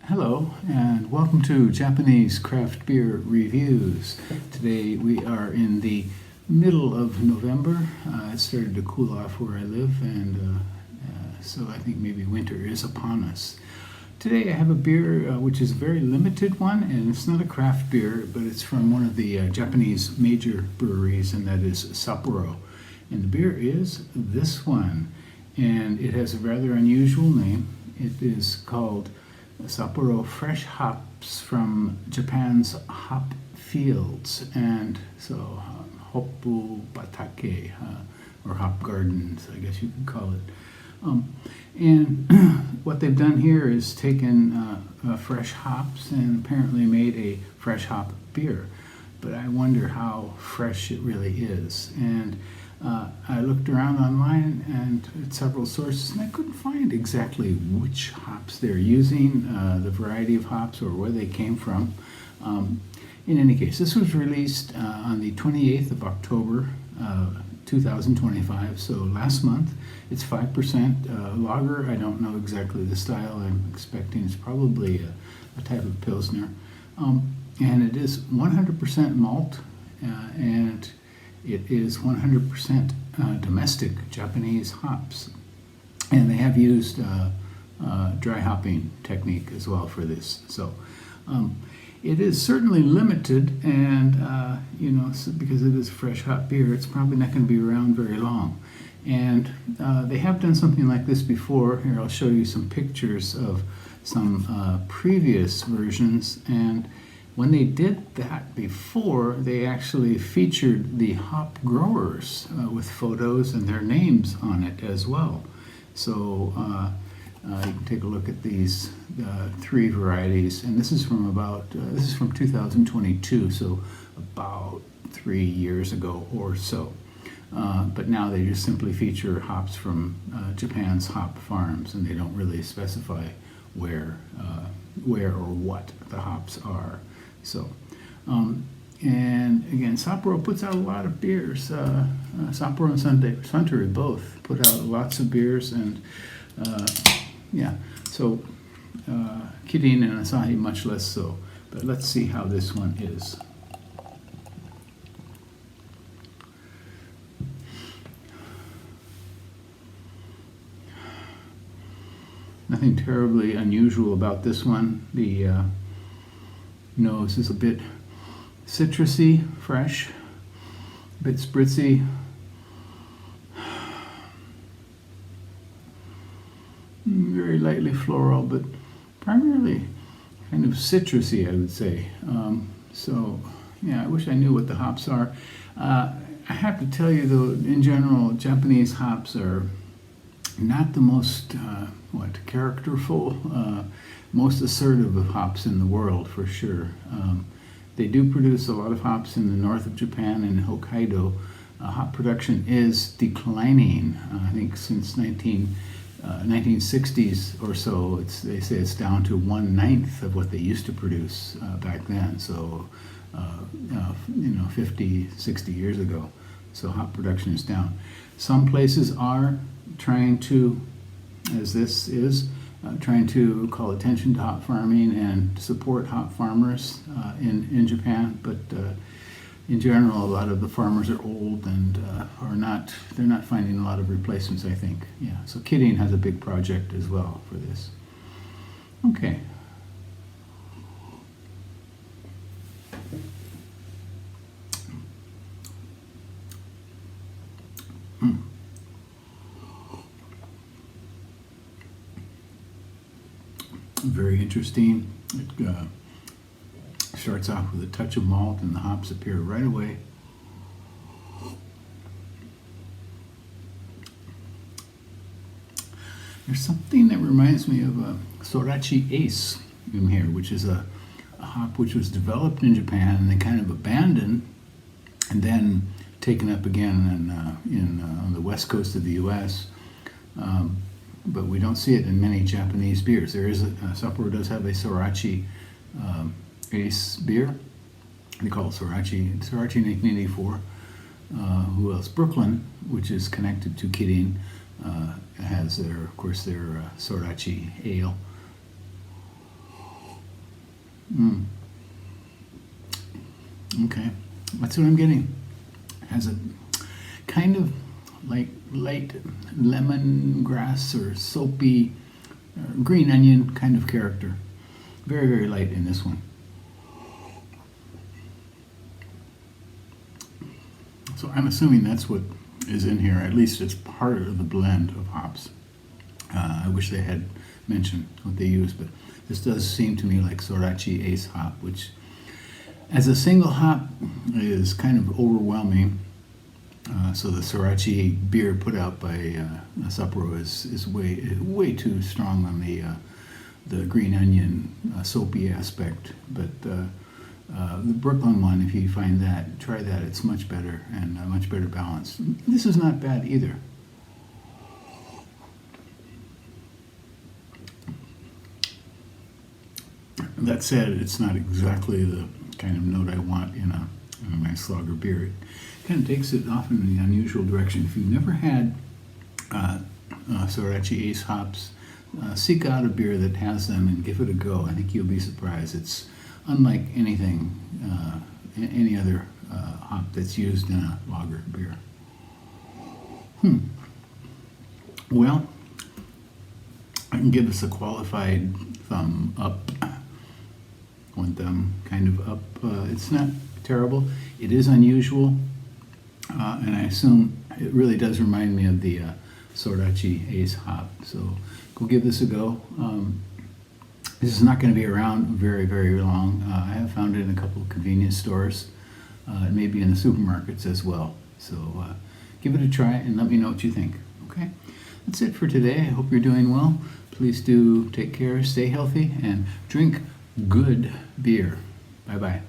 Hello and welcome to Japanese Craft Beer Reviews. Today we are in the middle of November. It started to cool off where I live, and so I think maybe winter is upon us. Today I have a beer which is a very limited one, and it's not a craft beer, but it's from one of the Japanese major breweries, and that is Sapporo. And the beer is this one, and it has a rather unusual name. It is called Sapporo Fresh Hops from Japan's hop fields, and so hopu batake, or hop gardens, I guess you could call it. And what they've done here is taken fresh hops and apparently made a fresh hop beer, but I wonder how fresh it really is. And I looked around online and at several sources, and I couldn't find exactly which hops they're using, the variety of hops, or where they came from. In any case, this was released on the 28th of October, 2025, so last month. It's 5% lager. I don't know exactly the style. I'm expecting it's probably a type of Pilsner. And it is 100% malt, and it is 100% domestic Japanese hops, and they have used dry hopping technique as well for this. So it is certainly limited, and because it is a fresh hop beer, it's probably not going to be around very long. And they have done something like this before. Here, I'll show you some pictures of some previous versions, and when they did that before, they actually featured the hop growers with photos and their names on it as well. So you can take a look at these three varieties, and this is from this is from 2022, so about 3 years ago or so. But now they just simply feature hops from Japan's hop farms, and they don't really specify where or what the hops are. So, and again, Sapporo puts out a lot of beers. Sapporo and Suntory both put out lots of beers, and yeah, so Kirin and Asahi much less so. But let's see how this one is. Nothing terribly unusual about this one. The nose is a bit citrusy, fresh, a bit spritzy. Very lightly floral, but primarily kind of citrusy, I would say. So, yeah, I wish I knew what the hops are. I have to tell you, though, in general, Japanese hops are not the most, characterful, most assertive of hops in the world, for sure. They do produce a lot of hops in the north of Japan and Hokkaido. Hop production is declining. I think since 1960s or so, they say it's down to 1/9 of what they used to produce back then. So, 50, 60 years ago. So hop production is down. Some places are trying to, as this is, trying to call attention to hop farming and support hop farmers in Japan, but in general, a lot of the farmers are old and they're not finding a lot of replacements, I think. Yeah, so Kirin has a big project as well for this. Okay. Very interesting. It starts off with a touch of malt, and the hops appear right away. There's something that reminds me of a Sorachi Ace in here, which is a hop which was developed in Japan and then kind of abandoned, and then taken up again on the west coast of the U.S. But we don't see it in many Japanese beers. There is Sapporo does have a Sorachi Ace beer. They call it Sorachi 1984. Who else? Brooklyn, which is connected to Kirin, has their Sorachi ale. Okay, that's what I'm getting. Has a kind of like light lemongrass or soapy green onion kind of character. Very, very light in this one. So I'm assuming that's what is in here, at least as part of the blend of hops. I wish they had mentioned what they use, but this does seem to me like Sorachi Ace hop, which as a single hop is kind of overwhelming. So the Sorachi beer put out by Sapporo is way too strong on the green onion soapy aspect. But the Brooklyn one, if you find that, try that. It's much better and much better balanced. This is not bad either. That said, it's not exactly the kind of note I want in a nice lager beer. It kind of takes it off in the unusual direction. If you've never had Sorachi Ace hops, seek out a beer that has them and give it a go. I think you'll be surprised. It's unlike anything, any other hop that's used in a lager beer. Well, I can give this a qualified thumb up. One thumb kind of up. It's not terrible. It is unusual, and I assume it really does remind me of the Sorachi Ace hop. So go give this a go. This is not going to be around very, very long. I have found it in a couple of convenience stores. It may be in the supermarkets as well. So give it a try and let me know what you think. Okay? That's it for today. I hope you're doing well. Please do take care, stay healthy, and drink good beer. Bye-bye.